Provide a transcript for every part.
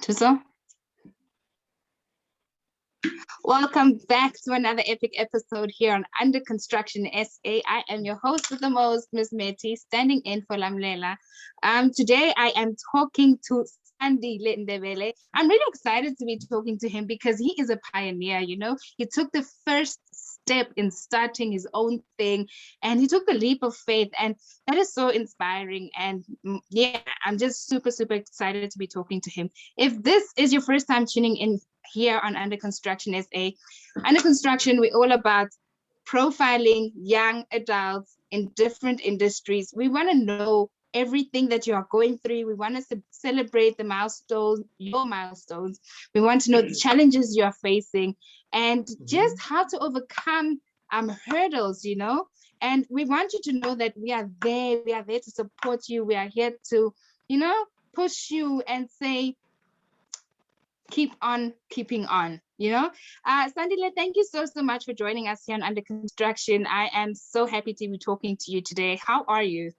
Tuso. Welcome back to another epic episode here on Under Construction SA. I am your host with the most, Miss Mmethi, standing in for Lamlela. Today I am talking to Sandile Ndebele. I'm really excited to be talking to him because he is a pioneer, you know. He took the first step in starting his own thing and he took the leap of faith, and that is so inspiring. And yeah, I'm just super excited to be talking to him. If this is your first time tuning in here on Under Construction SA. Under Construction, we're all about profiling young adults in different industries. We want to know everything that you are going through. We want to celebrate the milestones, your milestones. We want to know the challenges you are facing and just how to overcome hurdles, you know. And we want you to know that we are there. We are there to support you. We are here to, you know, push you and say, keep on keeping on, you know. Sandile, thank you so much for joining us here on Under Construction. I am so happy to be talking to you today. How are you?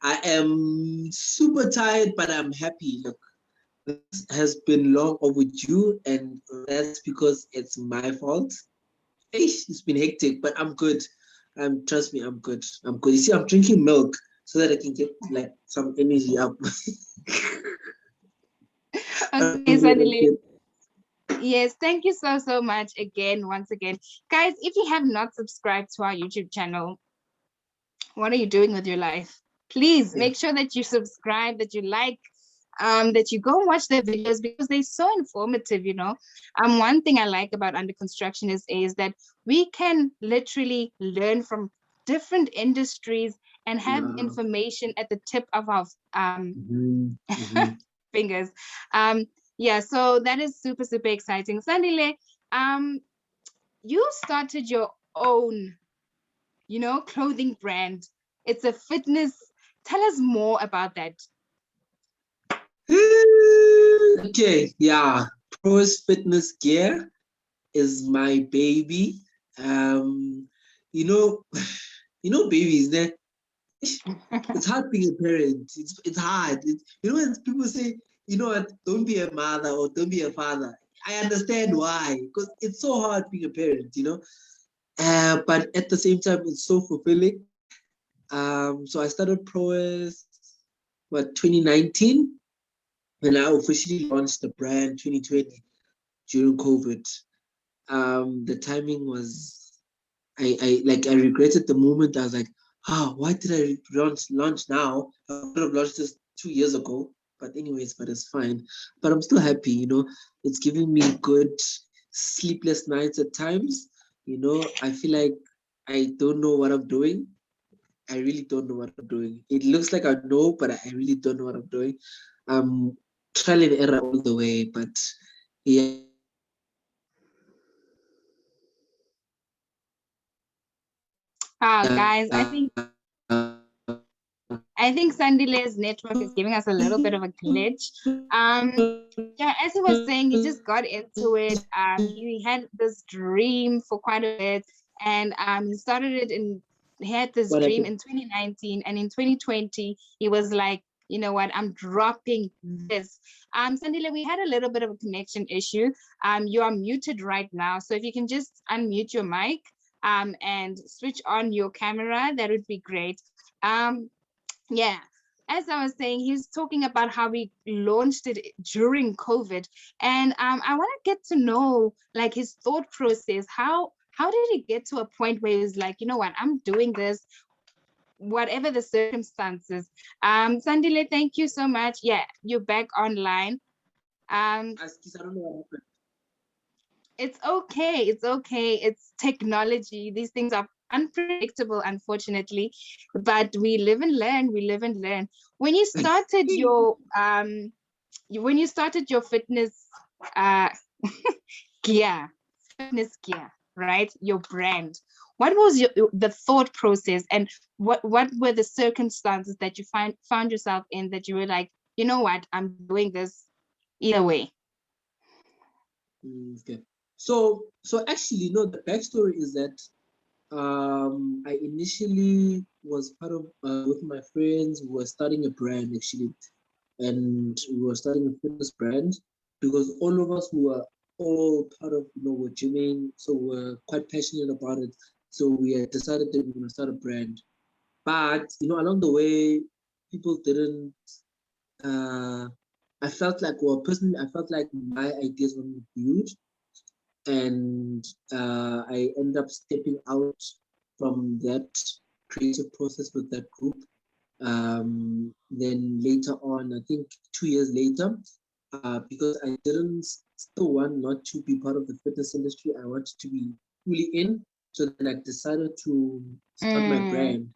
I am super tired, but I'm happy. Look, this has been long overdue, and that's because it's my fault. It's been hectic, but I'm good. Trust me, I'm good. I'm good. You see, I'm drinking milk so that I can get like some energy up. Okay, Sandile. Yes, thank you so much once again. Guys, if you have not subscribed to our YouTube channel, what are you doing with your life? Please make sure that you subscribe, that you like, that you go and watch their videos because they're so informative, you know. One thing I like about Under Construction is that we can literally learn from different industries and have information at the tip of our fingers. Yeah, so that is super exciting. Sandile, you started your own, you know, clothing brand. It's a fitness. Tell us more about that. Okay, yeah. Prowess Fitness gear is my baby. You know, babies, it's hard being a parent. It's hard. You know, when people say, you know what, don't be a mother or don't be a father. I understand why, because it's so hard being a parent, you know. But at the same time, it's so fulfilling. So I started Prowess, 2019, when I officially launched the brand 2020 during COVID. The timing was, I regretted the moment. I was like, why did I launch now? I could have launched this 2 years ago. But anyways, but it's fine. But I'm still happy, you know. It's giving me good sleepless nights at times. You know, I feel like I don't know what I'm doing. I really don't know what I'm doing. It looks like I know, but I really don't know what I'm doing. Trial and error all the way, but yeah. Guys, I think Sandile's network is giving us a little bit of a glitch. Yeah, as he was saying, he just got into it. He had this dream for quite a bit, and he had this dream in 2019, and in 2020, he was like, you know what, I'm dropping this. Sandile, we had a little bit of a connection issue. You are muted right now, so if you can just unmute your mic and switch on your camera, that would be great. Yeah, as I was saying, he's talking about how we launched it during COVID, and I want to get to know like his thought process. How did he get to a point where he was like, you know what, I'm doing this, whatever the circumstances. Sandile, thank you so much. Yeah, you're back online. It's okay. It's okay. It's technology. These things are unpredictable, unfortunately, but we live and learn. We live and learn. When you started your fitness fitness gear, right? Your brand. What was the thought process, and what were the circumstances that you found yourself in that you were like, you know what, I'm doing this either way? Okay. So actually, no, the backstory is that I initially was part of with my friends who were starting a brand actually, and we were starting a fitness brand because all of us were all part of, were gymming, so we're quite passionate about it. So we had decided that we were going to start a brand. But, along the way, people didn't, I felt like, well, personally, I felt like my ideas weren't huge. And I ended up stepping out from that creative process with that group. Then later on, I think 2 years later, because I didn't still want not to be part of the fitness industry, I wanted to be fully in. So then I decided to start my brand,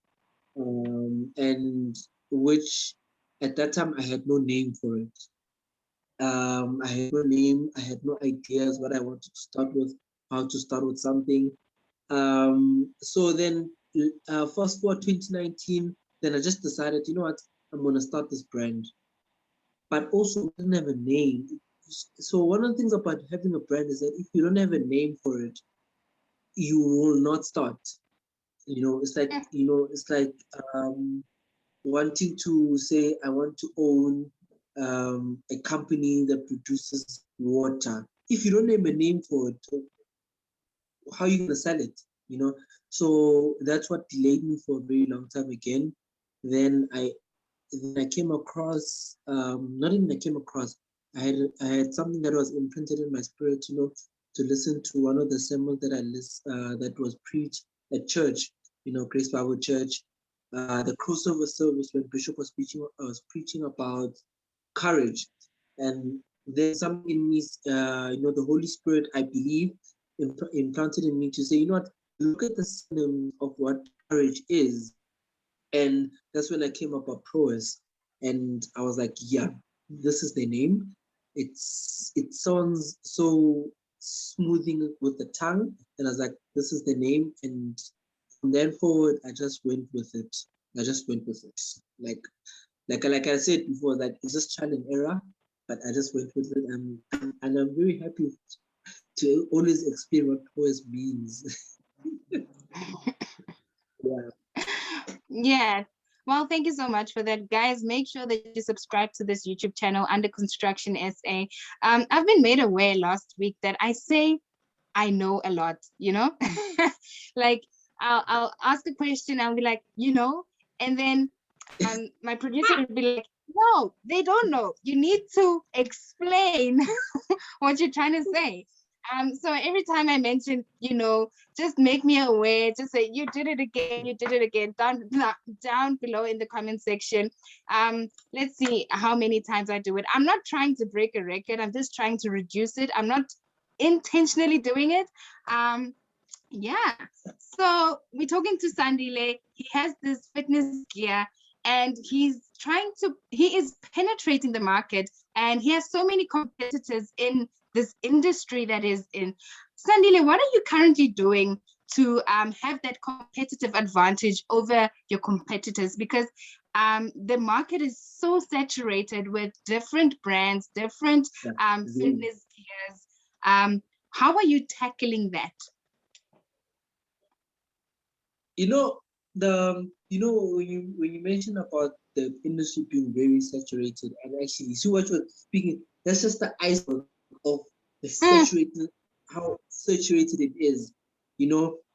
and which at that time I had no name for it. I had no name, I had no ideas what I wanted to start with, how to start with something. So then, fast forward 2019, then I just decided, you know what, I'm gonna start this brand. But also, I didn't have a name. So one of the things about having a brand is that if you don't have a name for it, you will not start. It's like wanting to say, I want to own a company that produces water. If you don't have a name for it, how are you going to sell it? So that's what delayed me for a very long time again. Then I came across, not even I came across, I had something that was imprinted in my spirit, to listen to one of the sermons that was preached at church, Grace Bible Church, the crossover service when Bishop was preaching about courage. And there's something in me, the Holy Spirit, I believe, implanted in me to say, what, look at the synonym of what courage is. And that's when I came up with Prowess. And I was like, yeah, this is the name. It sounds so smoothing with the tongue. And I was like, this is the name. And from then forward, I just went with it. Like I said before, that it's just trial and error, but I just went with it. And I'm very happy to always explain what Prowess means. Yeah. Yeah. Well, thank you so much for that, guys. Make sure that you subscribe to this YouTube channel under Construction SA. I've been made aware last week that I say I know a lot, like I'll ask a question, I'll be like, and then my producer will be like, no, they don't know. You need to explain what you're trying to say. So every time I mention, just make me aware, just say you did it again, down below in the comment section. Let's see how many times I do it. I'm not trying to break a record, I'm just trying to reduce it. I'm not intentionally doing it. Yeah. So we're talking to Sandile. He has this fitness gear and he is penetrating the market, and he has so many competitors in this industry that is in. Sandile, what are you currently doing to have that competitive advantage over your competitors? Because the market is so saturated with different brands, different fitness gears. How are you tackling that? When you mention about the industry being very saturated, and actually see what you're speaking, that's just the iceberg of the saturated, how saturated it is,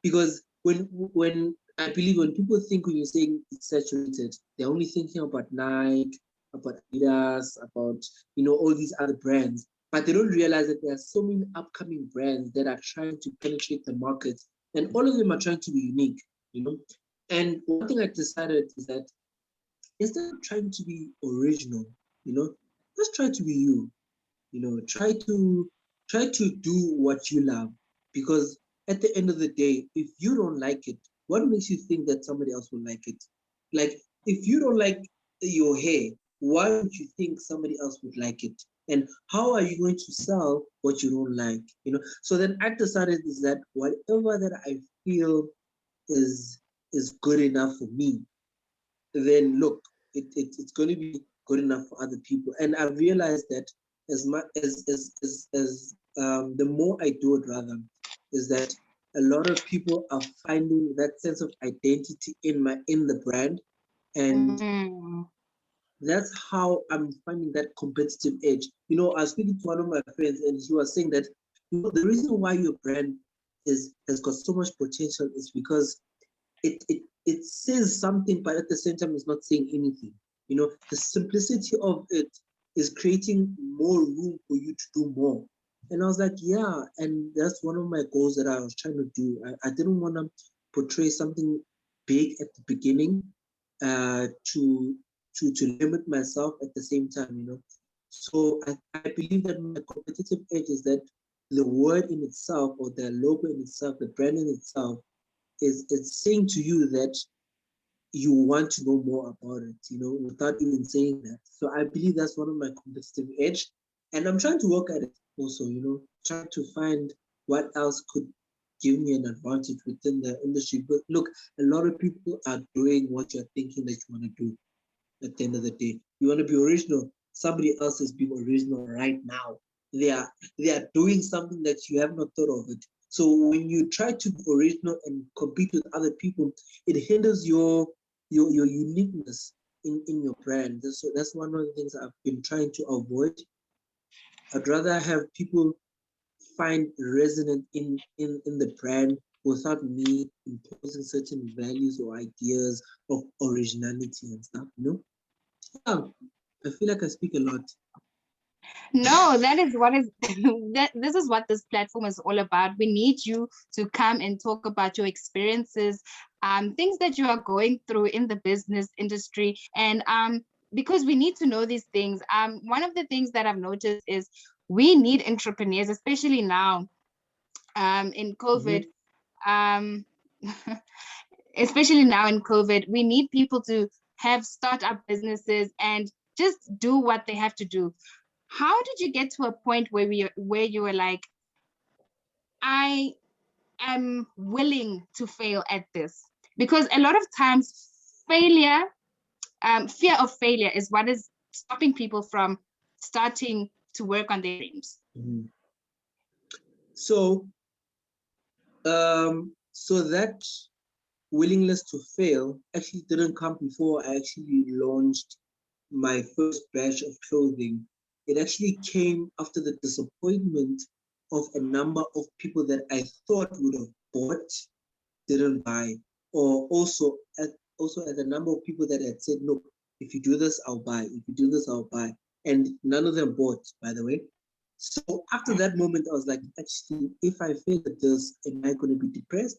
because when I believe when people think, when you're saying it's saturated, they're only thinking about Nike, about Adidas, about all these other brands, but they don't realize that there are so many upcoming brands that are trying to penetrate the market, and all of them are trying to be unique. And one thing I decided is that instead of trying to be original, just try to be you. Try to do what you love, because at the end of the day, if you don't like it, what makes you think that somebody else will like it? Like, if you don't like your hair, why would you think somebody else would like it? And how are you going to sell what you don't like? So then I decided is that whatever that I feel is good enough for me, then look, it's going to be good enough for other people. And I realized that as much as the more I do it, rather, is that a lot of people are finding that sense of identity in the brand. And that's how I'm finding that competitive edge. You know, I was speaking to one of my friends, and he was saying that, you know, the reason why your brand has got so much potential is because it says something, but at the same time, it's not saying anything. You know, the simplicity of it is creating more room for you to do more. And I was like, yeah, and that's one of my goals that I was trying to do. I didn't want to portray something big at the beginning, to limit myself at the same time, you know. So I believe that my competitive edge is that the word in itself, or the logo in itself, the brand in itself, is it's saying to you that you want to know more about it, you know, without even saying that. So I believe that's one of my competitive edge. And I'm trying to work at it also, you know, trying to find what else could give me an advantage within the industry. But look, a lot of people are doing what you're thinking that you want to do at the end of the day. You want to be original. Somebody else is being original right now. They are they are doing something that you have not thought of it. So when you try to be original and compete with other people, it hinders your uniqueness in your brand. So that's one of the things I've been trying to avoid. I'd rather have people find resonant in the brand without me imposing certain values or ideas of originality and stuff, you know? Yeah, I feel like I speak a lot. No, that is what is that this is what this platform is all about. We need you to come and talk about your experiences, things that you are going through in the business industry. And because we need to know these things. One of the things that I've noticed is we need entrepreneurs, especially now, in COVID. Mhm. Um especially now in COVID, we need people to have startup businesses and just do what they have to do. How did you get to a point where you were like, I am willing to fail at this? Because a lot of times failure, fear of failure is what is stopping people from starting to work on their dreams. Mhm. So, so that willingness to fail actually didn't come before I actually launched my first batch of clothing. It actually came after the disappointment of a number of people that I thought would have bought, didn't buy, or also at a number of people that had said, look, if you do this, I'll buy. If you do this, I'll buy. And none of them bought, by the way. So after that moment, I was like, actually, if I fail at this, am I going to be depressed?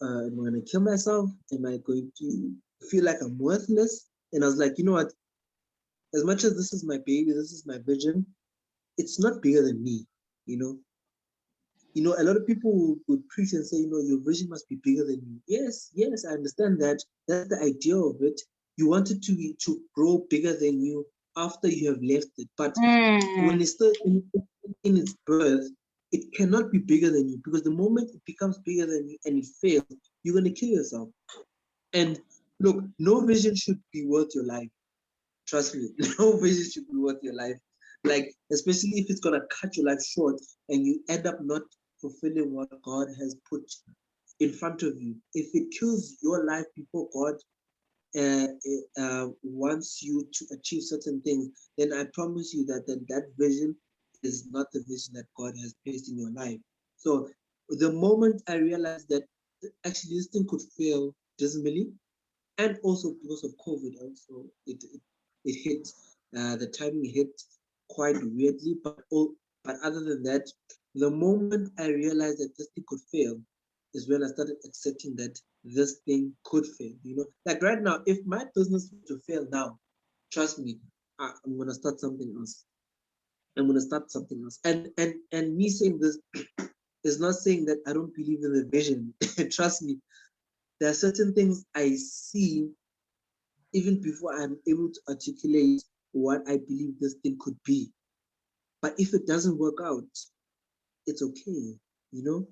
Am I going to kill myself? Am I going to feel like I'm worthless? And I was like, you know what? As much as this is my baby, this is my vision, it's not bigger than me, you know? A lot of people would preach and say, your vision must be bigger than you. Yes, yes, I understand that. That's the idea of it. You want it to grow bigger than you after you have left it. But when Mm. it's still in its birth, it cannot be bigger than you, because the moment it becomes bigger than you and it fails, you're going to kill yourself. And look, no vision should be worth your life. Trust me, no vision should be worth your life. Like, especially if it's gonna cut your life short and you end up not fulfilling what God has put in front of you. If it kills your life before God wants you to achieve certain things, then I promise you that vision is not the vision that God has placed in your life. So the moment I realized that actually this thing could fail dismally, and also because of COVID, also it hit, the timing hit quite weirdly. But other than that, the moment I realized that this thing could fail, is when I started accepting that this thing could fail. Like right now, if my business were to fail now, trust me, I'm gonna start something else. I'm gonna start something else. And me saying this is not saying that I don't believe in the vision. Trust me, there are certain things I see even before I'm able to articulate what I believe this thing could be. But if it doesn't work out, it's okay, you know.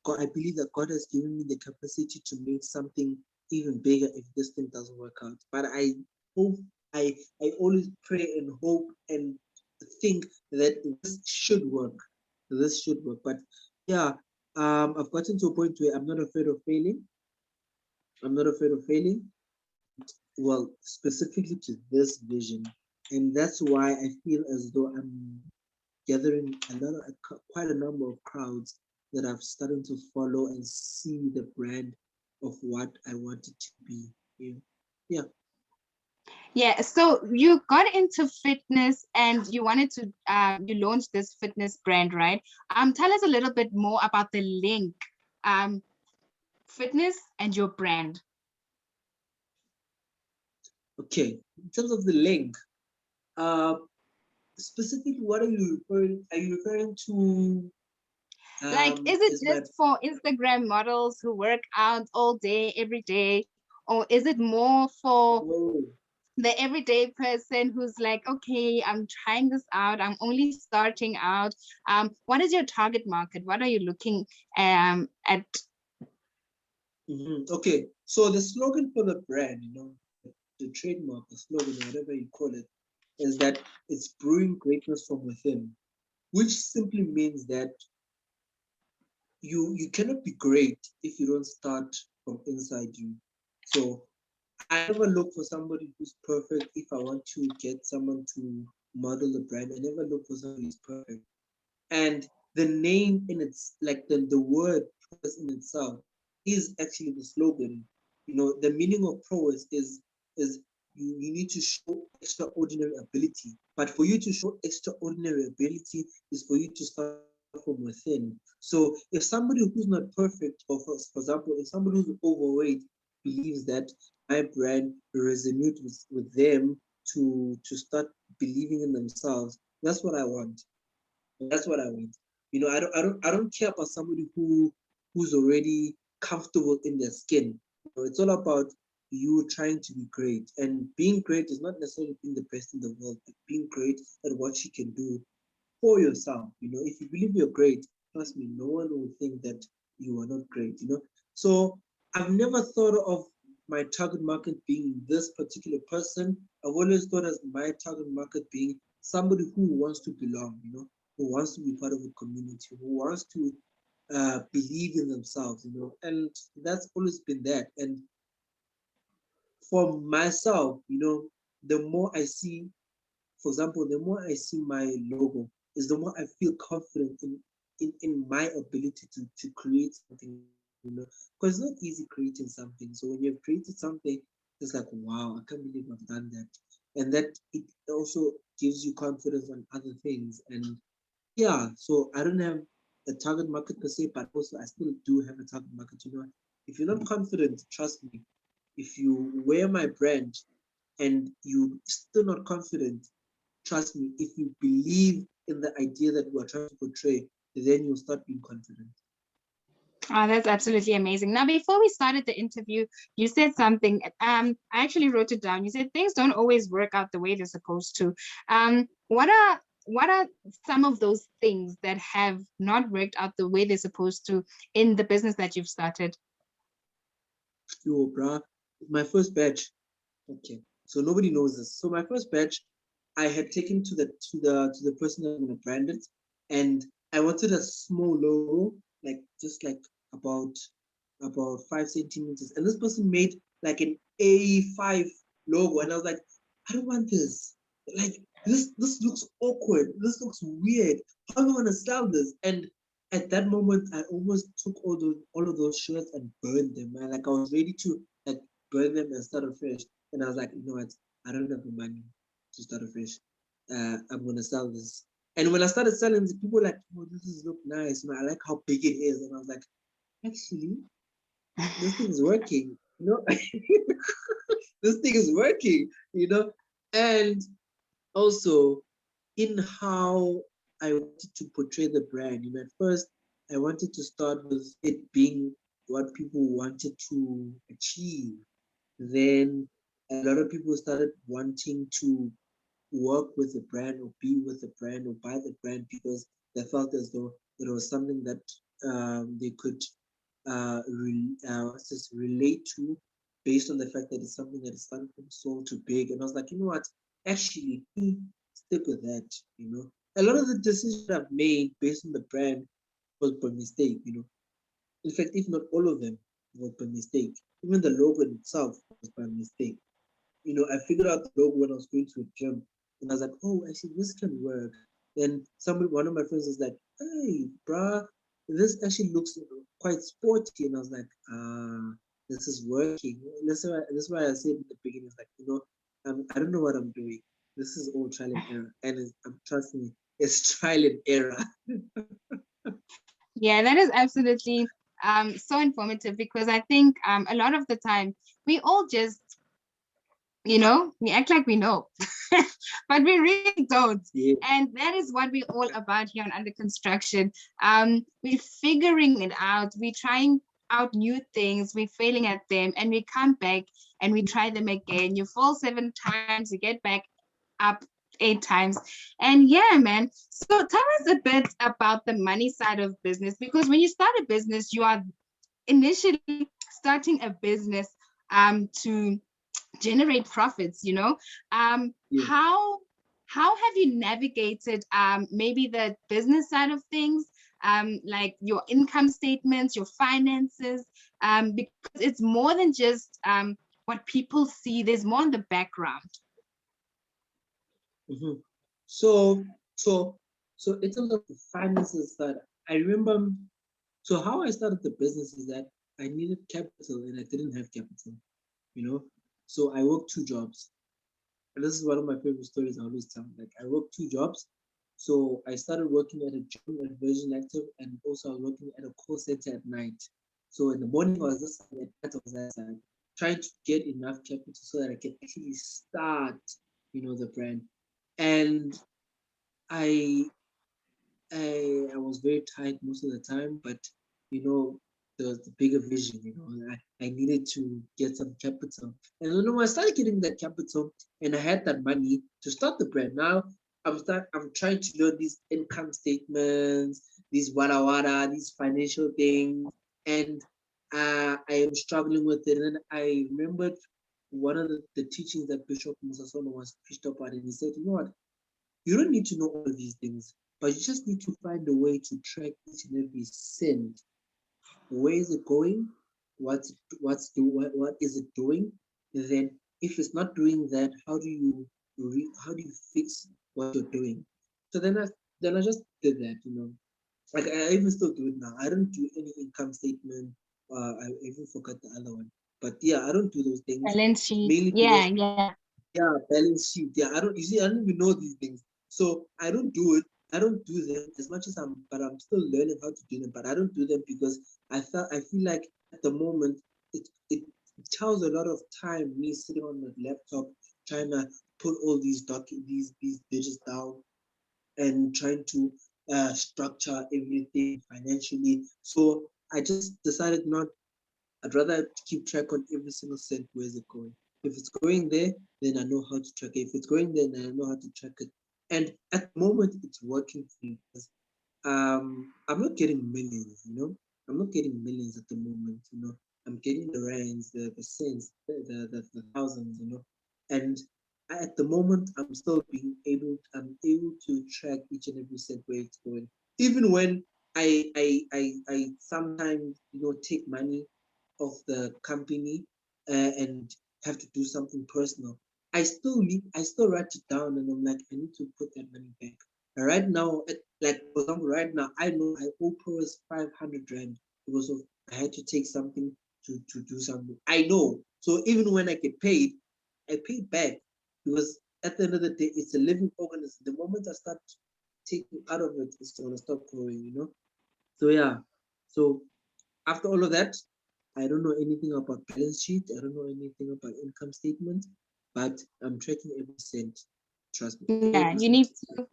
God, I believe that God has given me the capacity to make something even bigger if this thing doesn't work out. But I hope, I always pray and hope and think that this should work. This should work. But yeah, I've gotten to a point where I'm not afraid of failing. I'm not afraid of failing. well, specifically to this vision. And that's why I feel as though I'm gathering quite a number of crowds that I've started to follow and see the brand of what I want it to be. Yeah. Yeah. Yeah, so you got into fitness and you wanted to you launched this fitness brand, right? Tell us a little bit more about the link, um, fitness and your brand. Okay. In terms of the link, uh, specifically, what are you referring? Are you referring to? Like, is it Is my just for Instagram models who work out all day, every day, or is it more for oh, the everyday person who's like, okay, I'm trying this out, I'm only starting out? What is your target market? What are you looking at? okay. So the slogan for the brand, the trademark, the slogan, whatever you call it, is that it's brewing greatness from within, which simply means that you cannot be great if you don't start from inside you. So I never look for somebody who's perfect if I want to get someone to model the brand. I never look for somebody who's perfect. And the name in its like the word prowess in itself is actually the slogan. The meaning of prowess is you need to show extraordinary ability. But for you to show extraordinary ability is for you to start from within. So if somebody who's not perfect, or for example, if somebody who's overweight believes that my brand resonates with them to start believing in themselves, that's what I want. That's what I want. I don't care about somebody who's already comfortable in their skin. It's all about you trying to be great. And being great is not necessarily being the best in the world, but being great at what you can do for yourself. If you believe you're great, trust me, no one will think that you are not great. So I've never thought of my target market being this particular person. I've always thought as my target market being somebody who wants to belong, who wants to be part of a community, who wants to believe in themselves, and that's always been that. And for myself, the more I see, for example, the more I see my logo, is the more I feel confident in my ability to create something. Because it's not easy creating something. So when you've created something, it's like, wow, I can't believe I've done that. And that it also gives you confidence on other things. And yeah, so I don't have a target market per se, but also I still do have a target market. If you're not confident, trust me, if you wear my brand and you still not confident, trust me, if you believe in the idea that we are trying to portray, then you'll start being confident. Oh, that's absolutely amazing. Now, before we started the interview, you said something. I actually wrote it down. You said things don't always work out the way they're supposed to. What are some of those things that have not worked out the way they're supposed to in the business that you've started? Yo, bruh, my first batch. Okay, so nobody knows this. So my first batch, I had taken to the person that I'm gonna brand it, and I wanted a small logo, like just like about about 5 centimeters, and this person made like an A5 logo, and I was like, I don't want this. Like this looks awkward. This looks weird. How am I gonna sell this? And at that moment, I almost took all of those shirts and burned them. Man, like I was ready to like burn them and start afresh. And I was like, you know what? I don't have the money to start afresh. I'm gonna sell this. And when I started selling this, people were like, oh, this is look nice. Man, I like how big it is. And I was like, actually, this thing is working. This thing is working. And also in how I wanted to portray the brand. At first, I wanted to start with it being what people wanted to achieve. Then a lot of people started wanting to work with the brand or be with the brand or buy the brand because they felt as though it was something that they could relate to based on the fact that it's something that is starting from small to big. And I was like, you know what? Actually, stick with that. A lot of the decisions I've made based on the brand was by mistake. In fact, if not all of them. was by mistake. Even the logo in itself was by mistake. I figured out the logo when I was going to a gym, and I was like, oh, actually, this can work. Then one of my friends was like, hey, bruh, this actually looks quite sporty, and I was like, this is working. That's why I said in the beginning, it's like, I don't know what I'm doing. This is all trial and error, and trust me, it's trial and error. Yeah, that is absolutely so informative, because I think a lot of the time we all just, we act like we know, but we really don't. Yeah. And that is what we're all about here on Under Construction. We're figuring it out. We're trying out new things. We're failing at them, and we come back and we try them again. You fall 7 times, you get back up 8 times. And yeah, man. So tell us a bit about the money side of business, because when you start a business, you are initially starting a business to generate profits. Yeah. How have you navigated maybe the business side of things, like your income statements, your finances, because it's more than just what people see. There's more in the background. Mm-hmm. So, so, so in terms of the finances side, I remember. So how I started the business is that I needed capital and I didn't have capital. You know, so I worked 2 jobs, and this is one of my favorite stories I always tell. Like I worked 2 jobs. So I started working at a gym at Virgin Active, and also I was working at a call center at night. So in the morning I was this side, at night I was that side, trying to get enough capital so that I can actually start, the brand. And I I was very tight most of the time, but you know, there was the bigger vision. I needed to get some capital, and I started getting that capital, and I had that money to start the brand. Now I'm trying to learn these income statements, these wada wada, these financial things, and I am struggling with it. And then I remembered one of the teachings that Bishop Musasono was preached about, and he said, you know what? You don't need to know all of these things, but you just need to find a way to track each and every cent. Where is it going? What is it doing? And then if it's not doing that, how do you fix what you're doing? So then I just did that. Like I even still do it now. I don't do any income statement. I even forgot the other one. But yeah, I don't do those things Balance sheet. mainly Yeah, because, yeah. yeah, balance sheet. Yeah, I don't. You see, I don't even know these things, so I don't do it. I don't do them as much as but I'm still learning how to do them. But I don't do them because I feel like at the moment it tells a lot of time me sitting on my laptop trying to put all these digits down and trying to structure everything financially. So I just decided not. I'd rather keep track on every single cent. Where's it going? If it's going there, then I know how to track it. If it's going there, then I know how to track it. And at the moment, it's working for me because I'm not getting millions. I'm not getting millions at the moment. I'm getting the rands, the cents, the thousands. And at the moment, I'm able to track each and every cent where it's going. Even when I sometimes take money of the company and have to do something personal, I still write it down, and I'm like, I need to put that money back. And right now, like for example, right now I know I owe Prowess 500 rand because of I had to take something to do something. I know. So even when I get paid, I pay back because at the end of the day, it's a living organism. The moment I start taking out of it, it's gonna stop growing. So yeah. So after all of that, I don't know anything about balance sheet. I don't know anything about income statement, but I'm tracking every cent. Trust me, Yeah, every cent.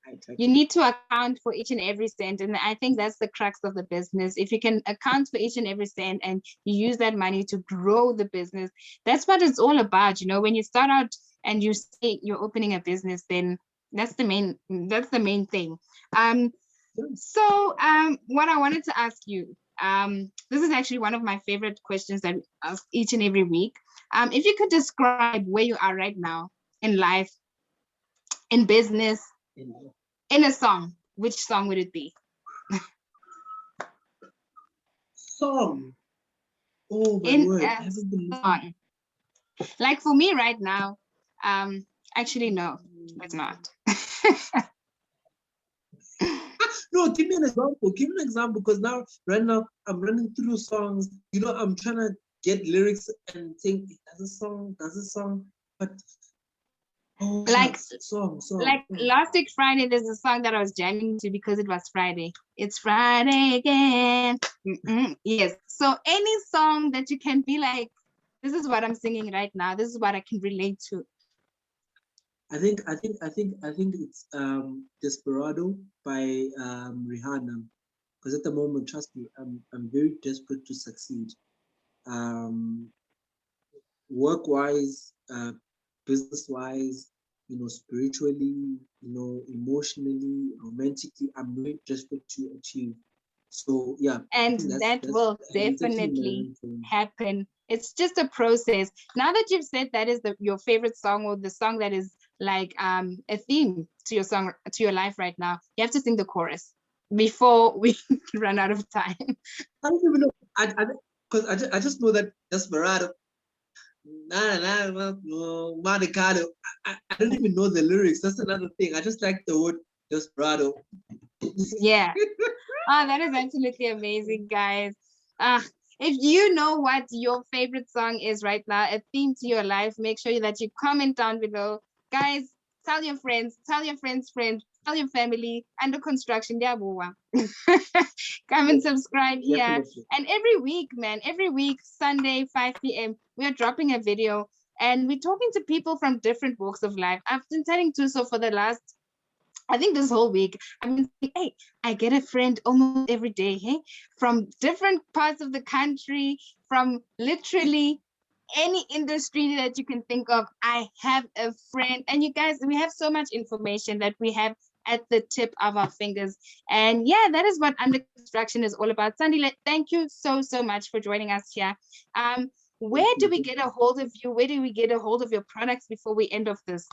I track you it. need to account for each and every cent. And I think that's the crux of the business. If you can account for each and every cent and you use that money to grow the business, that's what it's all about. When you start out and you say you're opening a business, then that's the main thing. Um, so what I wanted to ask you, this is actually one of my favorite questions that we ask each and every week. If you could describe where you are right now in life, in business, And in a song, which song would it be? song. Oh my in word! I a haven't been song. Like for me right now, actually no, it's not. No, give me an example. Give me an example, because right now, I'm running through songs. You know, I'm trying to get lyrics and think, does a song, but oh, Like song. last week Friday, there's a song that I was jamming to because it was Friday. It's Friday again. Yes. So any song that you can be like, this is what I'm singing right now. This is what I can relate to. I think it's Desperado by Rihanna. Because at the moment, trust me, I'm very desperate to succeed. Um, Work-wise, business-wise, spiritually, emotionally, romantically, I'm very desperate to achieve. So yeah, I And think that will it's actually my definitely ringtone. happen. It's just a process. Now that you've said that is your favorite song, or the song that is like a theme to your song, to your life right now, you have to sing the chorus before we run out of time. I don't even know. Because I just know that Desperado, Monte Carlo. I don't even know the lyrics. That's another thing. I just like the word Desperado. Yeah. Oh, that is absolutely amazing, guys. If you know what your favorite song is right now, a theme to your life, make sure that you comment down below. Guys, tell your friends, tell your friends' friends, tell your family. Under construction, come and subscribe here. Definitely. And every week, man, every week, Sunday, 5 p.m., we are dropping a video and we're talking to people from different walks of life. I've been telling Tuso for the last, I think this whole week, I've been saying, hey, I get a friend almost every day, hey, from different parts of the country, from literally any industry that you can think of. I have a friend. And you guys, we have so much information that we have at the tip of our fingers. And yeah, that is what Under Construction is all about. Sandile, thank you so, so much for joining us here. Where do we get a hold of you? Where do we get a hold of your products before we end off this?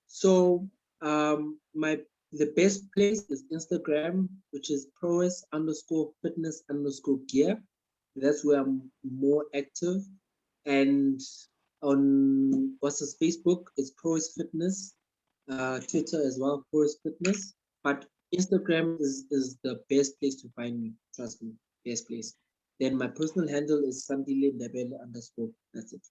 So the best place is Instagram, which is prowess_fitness_gear. That's where I'm more active. And on Facebook, it's Prowess Fitness. Twitter as well, Prowess Fitness. But Instagram is the best place to find me. Trust me, best place. Then my personal handle is Sandile Ndebele _. That's it.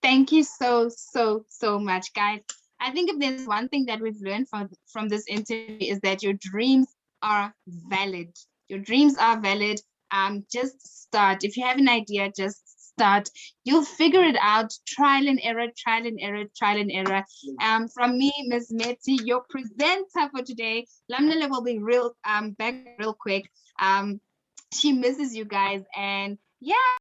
Thank you so, so, so much, guys. I think if there's one thing that we've learned from this interview is that your dreams are valid. Your dreams are valid. Just start. If you have an idea, just start. You'll figure it out. Trial and error, trial and error, trial and error. From me, Ms. Mmethi, your presenter for today. Lamlele will be back real quick. She misses you guys, and yeah.